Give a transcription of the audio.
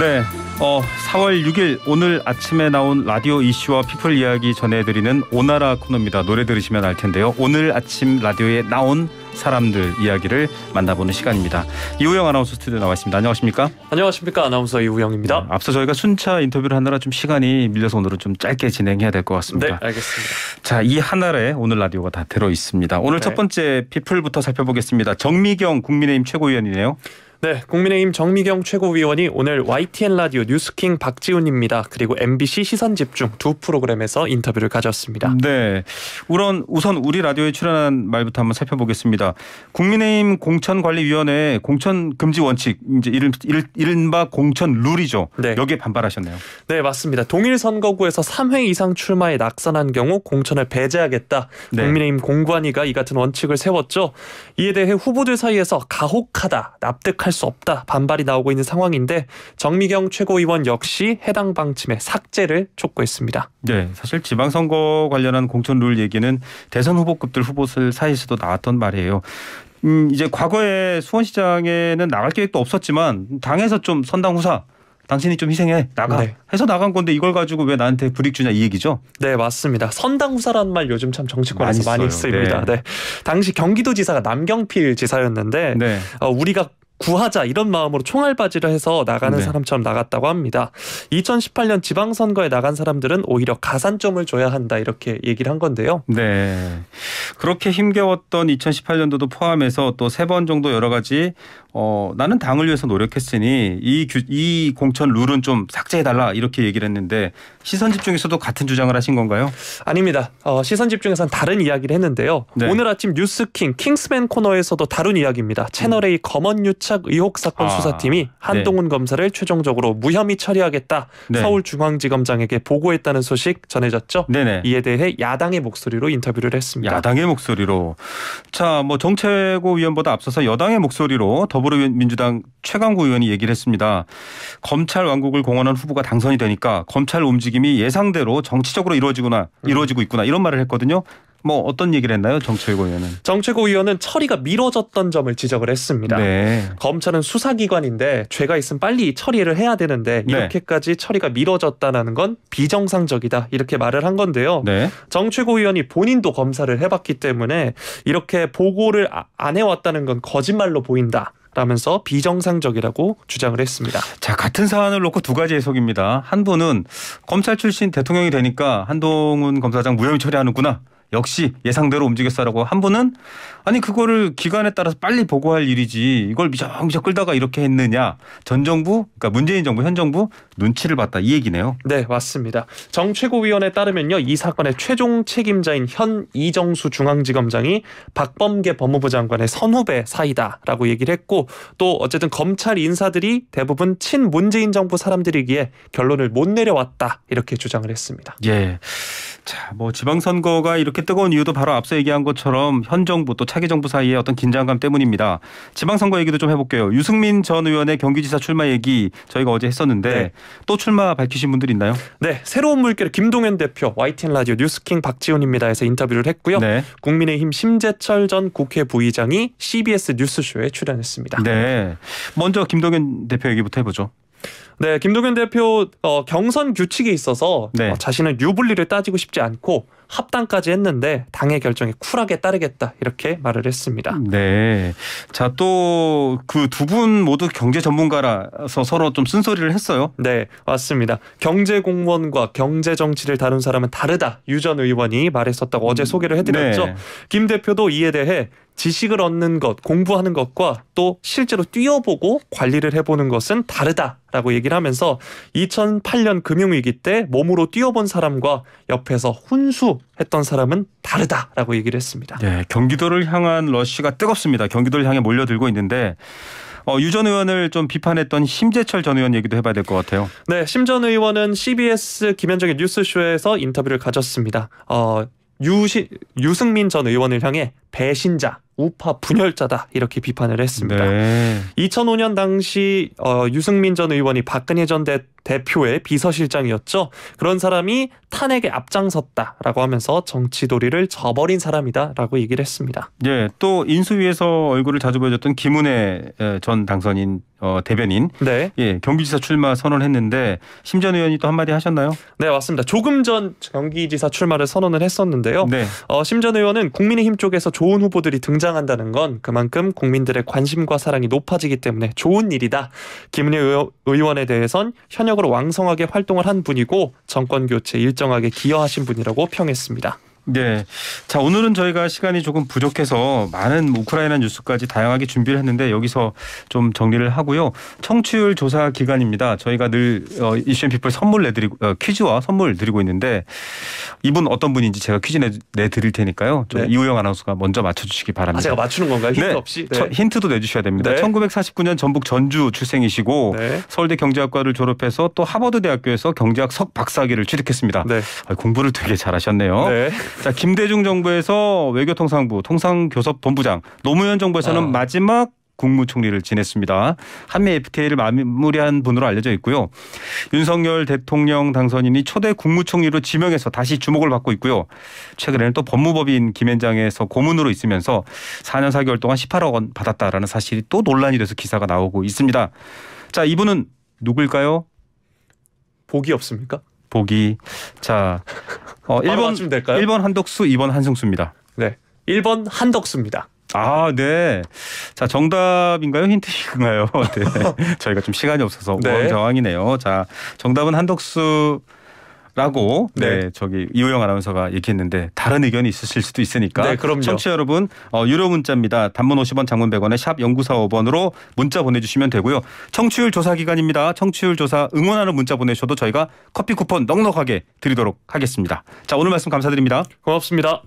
네, 4월 6일 오늘 아침에 나온 라디오 이슈와 피플 이야기 전해드리는 오나라 코너입니다. 노래 들으시면 알 텐데요. 오늘 아침 라디오에 나온 사람들 이야기를 만나보는 시간입니다. 이우영 아나운서 스튜디오에 나와 있습니다. 안녕하십니까? 안녕하십니까? 아나운서 이우영입니다. 네, 앞서 저희가 순차 인터뷰를 하느라 좀 시간이 밀려서 오늘은 좀 짧게 진행해야 될 것 같습니다. 네, 알겠습니다. 자, 이 한 알에 오늘 라디오가 다 들어 있습니다. 오늘 첫 번째 피플부터 살펴보겠습니다. 정미경 국민의힘 최고위원이네요. 네, 국민의힘 정미경 최고위원이 오늘 YTN 라디오 뉴스킹 박지훈입니다. 그리고 MBC 시선집중 두 프로그램에서 인터뷰를 가졌습니다. 네, 우선 우리 라디오에 출연한 말부터 한번 살펴보겠습니다. 국민의힘 공천관리위원회 공천금지 원칙, 이제 이른바 공천 룰이죠. 네. 여기에 반발하셨네요. 네, 맞습니다. 동일 선거구에서 3회 이상 출마에 낙선한 경우 공천을 배제하겠다. 네. 국민의힘 공관위가 이 같은 원칙을 세웠죠. 이에 대해 후보들 사이에서 가혹하다, 납득할 수 없다 반발이 나오고 있는 상황인데 정미경 최고위원 역시 해당 방침의 삭제를 촉구했습니다. 네, 사실 지방선거 관련한 공천 룰 얘기는 대선 후보급들 후보들 사이에서도 나왔던 말이에요. 이제 과거에 수원시장에는 나갈 계획도 없었지만 당에서 좀 선당 후사 당신이 좀 희생해 나가 해서 나간 건데 이걸 가지고 왜 나한테 불이익 주냐 이 얘기죠? 네, 맞습니다. 선당 후사라는 말 요즘 참 정치권에서 많이 쓰입니다. 네. 네. 당시 경기도지사가 남경필 지사였는데 네. 우리가 구하자 이런 마음으로 총알바지를 해서 나가는 사람처럼 나갔다고 합니다. 2018년 지방선거에 나간 사람들은 오히려 가산점을 줘야 한다 이렇게 얘기를 한 건데요. 네, 그렇게 힘겨웠던 2018년도도 포함해서 또 3번 정도 여러 가지 나는 당을 위해서 노력했으니 이 공천 룰은 좀 삭제해달라 이렇게 얘기를 했는데 시선집중에서도 같은 주장을 하신 건가요? 아닙니다. 시선집중에서는 다른 이야기를 했는데요. 네. 오늘 아침 뉴스킹 킹스맨 코너에서도 다룬 이야기입니다. 채널A 검언유착 의혹 사건 수사팀이 한동훈 검사를 최종적으로 무혐의 처리하겠다. 서울중앙지검장에게 보고했다는 소식 전해졌죠. 네네. 이에 대해 야당의 목소리로 인터뷰를 했습니다. 야당의 목소리로. 자, 정최고위원보다 앞서서 여당의 목소리로 더불어민주당 최강구 의원이 얘기를 했습니다. 검찰 왕국을 공언한 후보가 당선이 되니까 검찰 움직임이 예상대로 정치적으로 이루어지고 있구나 이런 말을 했거든요. 어떤 얘기를 했나요? 정최고위원은. 정최고위원은 처리가 미뤄졌던 점을 지적을 했습니다. 네. 검찰은 수사기관인데 죄가 있으면 빨리 처리를 해야 되는데 이렇게까지 처리가 미뤄졌다는 건 비정상적이다 이렇게 말을 한 건데요. 네. 정최고위원이 본인도 검사를 해봤기 때문에 이렇게 보고를 안 해왔다는 건 거짓말로 보인다. 라면서 비정상적이라고 주장을 했습니다. 자, 같은 사안을 놓고 두 가지 해석입니다. 한 분은 검찰 출신 대통령이 되니까 한동훈 검사장 무혐의 처리하는구나. 역시 예상대로 움직였어라고 한 분은 아니 그거를 기간에 따라서 빨리 보고할 일이지 이걸 미적미적 끌다가 이렇게 했느냐. 전 정부 그러니까 문재인 정부 현 정부 눈치를 봤다 이 얘기네요. 네, 맞습니다. 정 최고위원에 따르면요. 이 사건의 최종 책임자인 현 이정수 중앙지검장이 박범계 법무부 장관의 선후배 사이다라고 얘기를 했고 또 어쨌든 검찰 인사들이 대부분 친문재인 정부 사람들이기에 결론을 못 내려왔다 이렇게 주장을 했습니다. 예. 자, 지방선거가 이렇게 뜨거운 이유도 바로 앞서 얘기한 것처럼 현 정부 또 차기 정부 사이의 어떤 긴장감 때문입니다. 지방선거 얘기도 좀 해볼게요. 유승민 전 의원의 경기지사 출마 얘기 저희가 어제 했었는데 또 출마 밝히신 분들 있나요? 네, 새로운 물결 김동연 대표 YTN 라디오 뉴스킹 박지훈입니다에서 인터뷰를 했고요. 네. 국민의힘 심재철 전 국회 부의장이 CBS 뉴스쇼에 출연했습니다. 네, 먼저 김동연 대표 얘기부터 해보죠. 네, 김동연 대표 경선 규칙에 있어서 자신은 유불리를 따지고 싶지 않고 합당까지 했는데 당의 결정에 쿨하게 따르겠다 이렇게 말을 했습니다. 네, 자, 또 그 두 분 모두 경제 전문가라서 서로 좀 쓴소리를 했어요. 네, 맞습니다. 경제 공무원과 경제 정치를 다룬 사람은 다르다. 유 전 의원이 말했었다고 어제 소개를 해드렸죠. 김 대표도 이에 대해 지식을 얻는 것, 공부하는 것과 또 실제로 뛰어보고 관리를 해보는 것은 다르다라고 얘기를 하면서 2008년 금융위기 때 몸으로 뛰어본 사람과 옆에서 훈수했던 사람은 다르다라고 얘기를 했습니다. 네, 경기도를 향한 러쉬가 뜨겁습니다. 경기도를 향해 몰려들고 있는데 유 전 의원을 좀 비판했던 심재철 전 의원 얘기도 해봐야 될 것 같아요. 네, 심 전 의원은 CBS 김현정의 뉴스쇼에서 인터뷰를 가졌습니다. 유승민 전 의원을 향해 배신자, 우파 분열자다 이렇게 비판을 했습니다. 네. 2005년 당시 유승민 전 의원이 박근혜 전 대표의 비서실장이었죠. 그런 사람이 탄핵에 앞장섰다라고 하면서 정치 도리를 저버린 사람이다라고 얘기를 했습니다. 예, 또 인수위에서 얼굴을 자주 보여줬던 김은혜 전 당선인 대변인, 네, 예, 경기지사 출마 선언했는데 심 전 의원이 또 한마디 하셨나요? 네 맞습니다. 조금 전 경기지사 출마를 선언을 했었는데요. 네. 심 전 의원은 국민의힘 쪽에서 좋은 후보들이 등장한다는 건 그만큼 국민들의 관심과 사랑이 높아지기 때문에 좋은 일이다. 김은혜 의원에 대해선 현역으로 왕성하게 활동을 한 분이고 정권 교체에 일정하게 기여하신 분이라고 평했습니다. 네. 자, 오늘은 저희가 시간이 조금 부족해서 많은 우크라이나 뉴스까지 다양하게 준비를 했는데 여기서 좀 정리를 하고요. 청취율 조사 기간입니다. 저희가 늘 이슈앤피플 선물 퀴즈와 선물 드리고 있는데 이분 어떤 분인지 제가 퀴즈 내드릴 테니까요. 좀 네. 이우영 아나운서가 먼저 맞춰주시기 바랍니다. 제가 맞추는 건가요? 힌트 네. 없이? 네. 힌트도 내주셔야 됩니다. 네. 1949년 전북 전주 출생이시고 네. 서울대 경제학과를 졸업해서 또 하버드 대학교에서 경제학 석 박사학위를 취득했습니다. 네. 공부를 되게 잘하셨네요. 네. 자, 김대중 정부에서 외교통상부 통상교섭본부장, 노무현 정부에서는 마지막 국무총리를 지냈습니다. 한미 FTA를 마무리한 분으로 알려져 있고요. 윤석열 대통령 당선인이 초대 국무총리로 지명해서 다시 주목을 받고 있고요. 최근에는 또 법무법인 김앤장에서 고문으로 있으면서 4년 4개월 동안 18억 원 받았다라는 사실이 또 논란이 돼서 기사가 나오고 있습니다. 자, 이분은 누구일까요? 복이 없습니까? 보기. 자, 1번 될까요? 1번 한덕수, 2번 한승수입니다. 네. 1번 한덕수입니다. 아, 네. 자, 정답인가요? 힌트인가요? 네. 저희가 좀 시간이 없어서 네. 정황이네요. 자, 정답은 한덕수라고 네, 저기 이호영 아나운서가 얘기했는데 다른 의견이 있으실 수도 있으니까. 네, 그럼요. 청취자 여러분, 유료 문자입니다. 단문 50원, 장문 100원에 샵 0945번으로 문자 보내주시면 되고요. 청취율 조사 기간입니다. 청취율 조사 응원하는 문자 보내셔도 저희가 커피 쿠폰 넉넉하게 드리도록 하겠습니다. 자, 오늘 말씀 감사드립니다. 고맙습니다.